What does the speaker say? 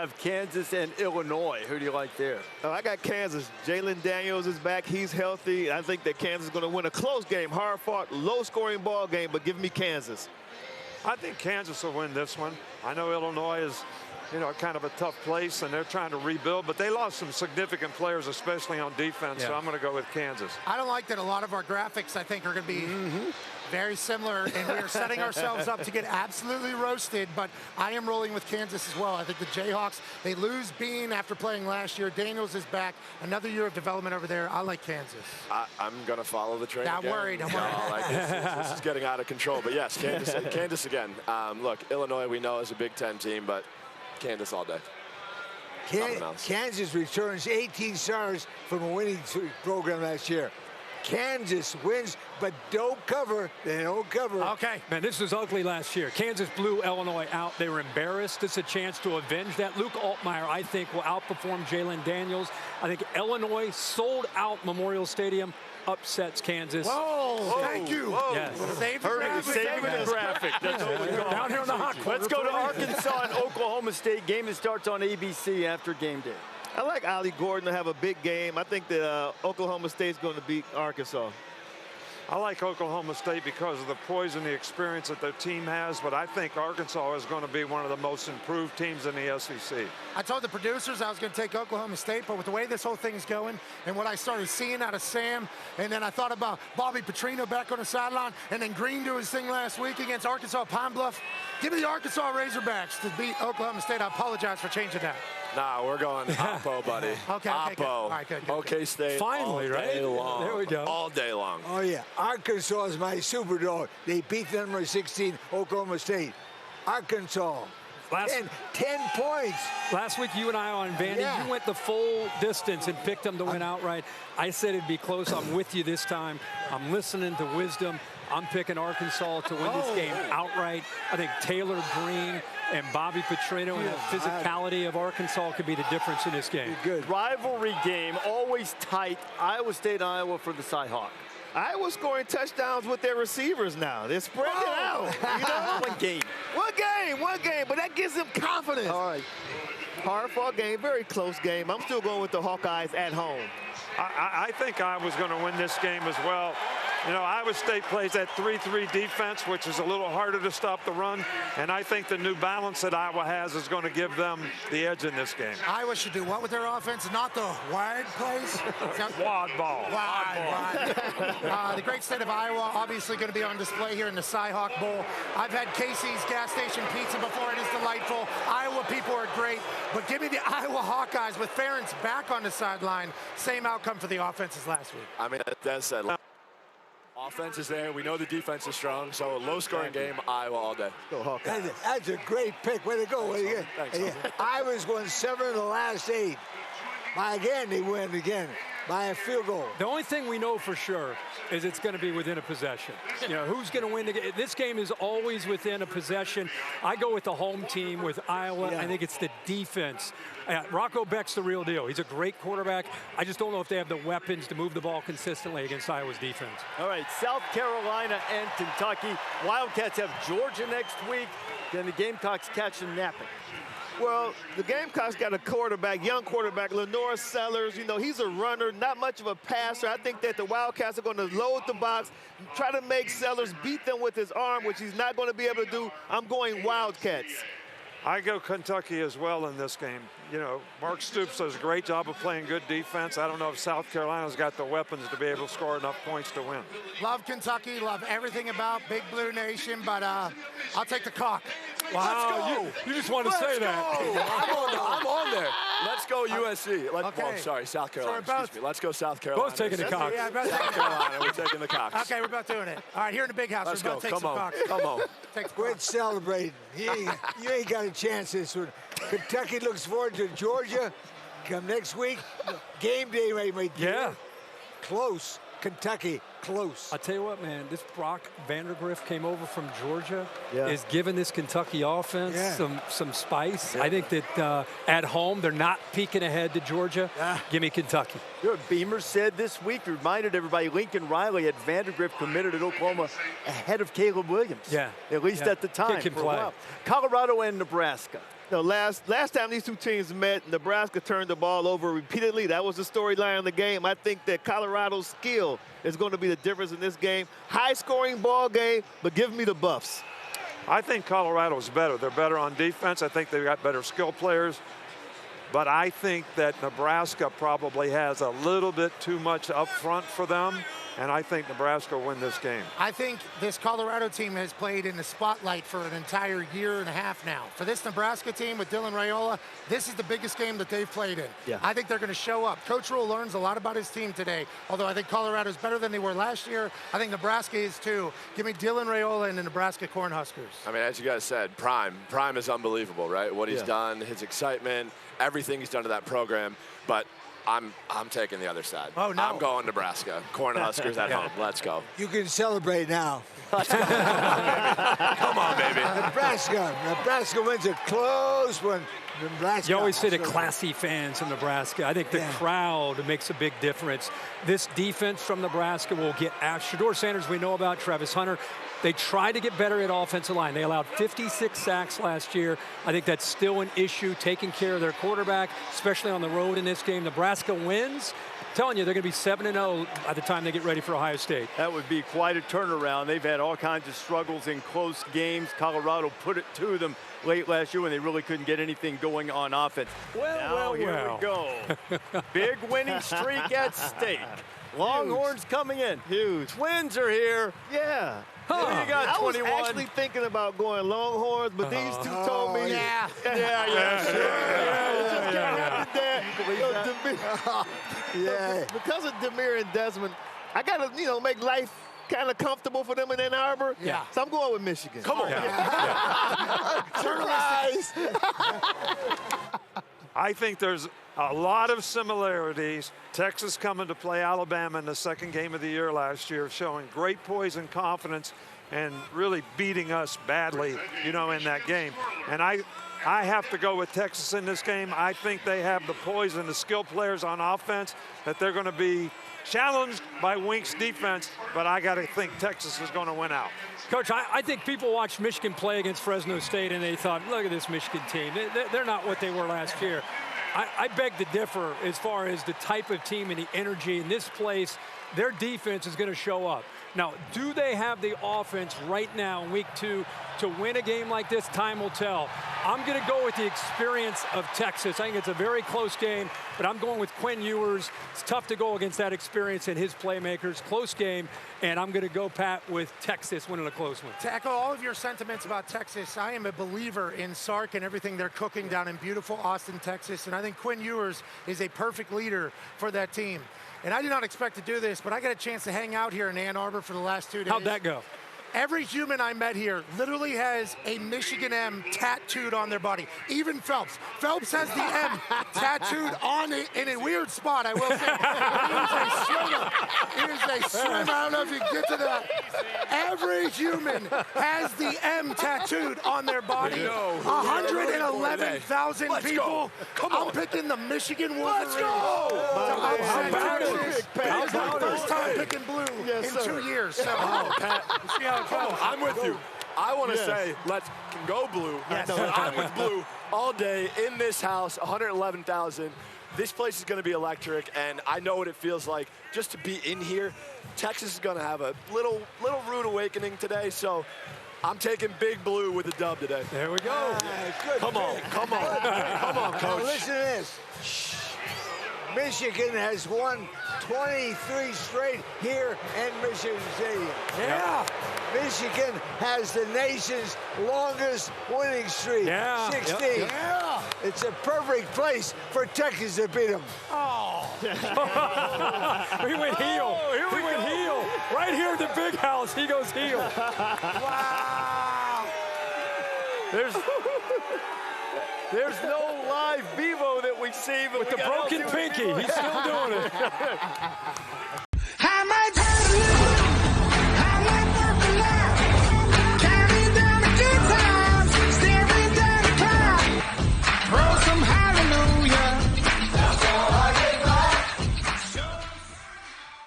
have Kansas and Illinois. Who do you like there? I got Kansas. Jalen Daniels is back. He's healthy. I think that Kansas is going to win a close game, hard-fought, low-scoring ball game, but give me Kansas. I think Kansas will win this one. I know Illinois is, kind of a tough place, and they're trying to rebuild, but they lost some significant players, especially on defense, so I'm going to go with Kansas. I don't like that a lot of our graphics, I think, are going to be very similar, and we're setting ourselves up to get absolutely roasted, but I am rolling with Kansas as well. I think the Jayhawks, they lose Bean after playing last year. Daniels is back. Another year of development over there. I like Kansas. I'm going to follow the train Not again. worried. I'm worried. This is getting out of control, but yes, Kansas again. Look, Illinois we know is a Big Ten team, but Kansas all day. Kansas returns 18 stars from a winning program last year. Kansas wins, but don't cover. They don't cover. Okay. Man, this was ugly last year. Kansas blew Illinois out. They were embarrassed. It's a chance to avenge that. Luke Altmaier, I think, will outperform Jalen Daniels. I think Illinois sold out Memorial Stadium. Upsets Kansas. Whoa, thank you. Whoa. Yes. Saving the graphic. That's what we're going. Down here in the hot corner. Let's go to Arkansas and Oklahoma State. Game that starts on ABC after game day. I like Ali Gordon to have a big game. I think that Oklahoma State's going to beat Arkansas. I like Oklahoma State because of the poise and the experience that their team has, but I think Arkansas is going to be one of the most improved teams in the SEC. I told the producers I was going to take Oklahoma State, but with the way this whole thing is going and what I started seeing out of Sam, and then I thought about Bobby Petrino back on the sideline, and then Green do his thing last week against Arkansas Pine Bluff. Give me the Arkansas Razorbacks to beat Oklahoma State. I apologize for changing that. Nah, we're going Oppo, buddy. Okay, Oppo. good. All right, good. OK State. Finally, all day right? long. There we go. All day long. Oh, yeah. Arkansas is my superdog. They beat the number 16 Oklahoma State. Arkansas. 10 points. Last week, you and I on Vandy, you went the full distance and picked them to win outright. I said it'd be close. I'm with you this time. I'm listening to wisdom. I'm picking Arkansas to win this game outright. I think Taylor Green and Bobby Petrino and the physicality of Arkansas could be the difference in this game. Good. Rivalry game, always tight. Iowa State, Iowa for the Cyhawk. Iowa scoring touchdowns with their receivers now. They're spreading it out. You know? One game. One game, but that gives them confidence. All right. Hard-fought game, very close game. I'm still going with the Hawkeyes at home. I think Iowa's going to win this game as well. Iowa State plays that 3-3 defense, which is a little harder to stop the run. And I think the new balance that Iowa has is going to give them the edge in this game. Iowa should do what with their offense? Not the wide plays? Wad ball. Wide. The great state of Iowa obviously going to be on display here in the Cyhawk Bowl. I've had Casey's gas station pizza before. It is delightful. Iowa people are great. But give me the Iowa Hawkeyes with Ferentz back on the sideline. Same outcome for the offenses last week. I mean, that said, offense is there. We know the defense is strong. So a low-scoring game, Iowa all day. Go Hawkeyes. That's a great pick. Way to go. Thanks. Iowa's won 7 of the last 8. They win again by a field goal. The only thing we know for sure is it's going to be within a possession. Who's going to win the game? This game is always within a possession. I go with the home team with Iowa. I think it's the defense. Rocco Beck's the real deal. He's a great quarterback. I just don't know if they have the weapons to move the ball consistently against Iowa's defense. All right, South Carolina and Kentucky. Wildcats have Georgia next week. Then the Gamecocks catch them napping. Well, the Gamecocks got a young quarterback, Lenore Sellers. He's a runner, not much of a passer. I think that the Wildcats are going to load the box, try to make Sellers beat them with his arm, which he's not going to be able to do. I'm going Wildcats. I go Kentucky as well in this game. Mark Stoops does a great job of playing good defense. I don't know if South Carolina's got the weapons to be able to score enough points to win. Love Kentucky, love everything about Big Blue Nation, but I'll take the cock. Wow, you just want to say that. I'm on there. Let's go USC. South Carolina. Excuse me. Let's go South Carolina. Both taking the cock. Yeah, both South Carolina. We're taking the cocks. Okay, we're both doing it. All right, here in the big house, Let's we're go. about to take some cocks. Come on. Quit celebrating. You ain't got a chance this one. Kentucky looks forward to Georgia. Come next week. Game day, my dear. Yeah. Close. Kentucky, close. I'll tell you what, man, this Brock Vandergrift came over from Georgia, is giving this Kentucky offense some spice. I think that at home, they're not peeking ahead to Georgia. Give me Kentucky. Beamer said this week, reminded everybody, Lincoln Riley had Vandergrift committed at Oklahoma ahead of Caleb Williams. Yeah. At least at the time. Kid can for play. a while. Colorado and Nebraska. You know, last time these two teams met, Nebraska turned the ball over repeatedly. That was the storyline of the game. I think that Colorado's skill is going to be the difference in this game. High-scoring ball game, but give me the Buffs. I think Colorado's better. They're better on defense. I think they've got better skill players. But I think that Nebraska probably has a little bit too much up front for them, and I think Nebraska will win this game. I think this Colorado team has played in the spotlight for an entire year and a half now. For this Nebraska team with Dylan Raiola, this is the biggest game that they've played in. Yeah. I think they're going to show up. Coach Rule learns a lot about his team today, although I think Colorado's better than they were last year. I think Nebraska is too. Give me Dylan Raiola and the Nebraska Cornhuskers. I mean, as you guys said, Prime is unbelievable, right? What he's done, his excitement, everything he's done to that program. But I'm taking the other side. Oh, no. I'm going Nebraska. Cornhuskers at home. Let's go. You can celebrate now. Come on, baby. Nebraska wins a close one. Nebraska. You always say the classy fans in Nebraska. I think the crowd makes a big difference. This defense from Nebraska will get after Shedeur Sanders, we know about, Travis Hunter. They try to get better at offensive line. They allowed 56 sacks last year. I think that's still an issue, taking care of their quarterback, especially on the road in this game. Nebraska wins. I'm telling you, they're going to be 7-0 by the time they get ready for Ohio State. That would be quite a turnaround. They've had all kinds of struggles in close games. Colorado put it to them late last year when they really couldn't get anything going on offense. Well, here we go. Big winning streak at stake. Longhorns coming in. Huge. Twins are here. Yeah. Huh. You got 21. I was actually thinking about going Longhorns, but these two told me. Yeah. Because of Demir and Desmond, I got to, make life kind of comfortable for them in Ann Arbor. Yeah. So I'm going with Michigan. Come on. Surprise. I think there's a lot of similarities. Texas coming to play Alabama in the second game of the year last year, showing great poise and confidence and really beating us badly, in that game. And I have to go with Texas in this game. I think they have the poise and the skill players on offense that they're going to be challenged by Wink's defense, but I got to think Texas is going to win out. Coach, I think people watched Michigan play against Fresno State and they thought, look at this Michigan team. They're not what they were last year. I beg to differ as far as the type of team and the energy in this place. Their defense is going to show up. Now, do they have the offense right now in week 2 to win a game like this? Time will tell. I'm going to go with the experience of Texas. I think it's a very close game, but I'm going with Quinn Ewers. It's tough to go against that experience and his playmakers. Close game, and I'm going to go, Pat, with Texas winning a close one. To echo all of your sentiments about Texas, I am a believer in Sark and everything they're cooking down in beautiful Austin, Texas, and I think Quinn Ewers is a perfect leader for that team. And I did not expect to do this, but I got a chance to hang out here in Ann Arbor for the last 2 days. How'd that go? Every human I met here literally has a Michigan M tattooed on their body. Even Phelps. Phelps has the M tattooed on it in a weird spot, I will say. It is a swimmer. I don't know if you can get to that. Every human has the M tattooed on their body. 111,000 people. Come on. I'm picking the Michigan Wolverines. Let's go. It's my first time picking blue in 2 years. So, Pat, we'll see how it goes. I'm with you. I want to say, let's go blue. Yes. I'm with blue all day in this house, 111,000. This place is going to be electric, and I know what it feels like just to be in here. Texas is going to have a little rude awakening today, so I'm taking big blue with the dub today. There we go. Good. Come on, Coach. Now listen to this. Michigan has won 23 straight here in Michigan Stadium. Yeah. Michigan has the nation's longest winning streak, 16. Yep. Yeah. It's a perfect place for Texas to beat them. He went heel. He went heel. Right here at the big house, he goes heel. Wow. There's no live Bevo that we see. But With the broken pinky, he's still doing it.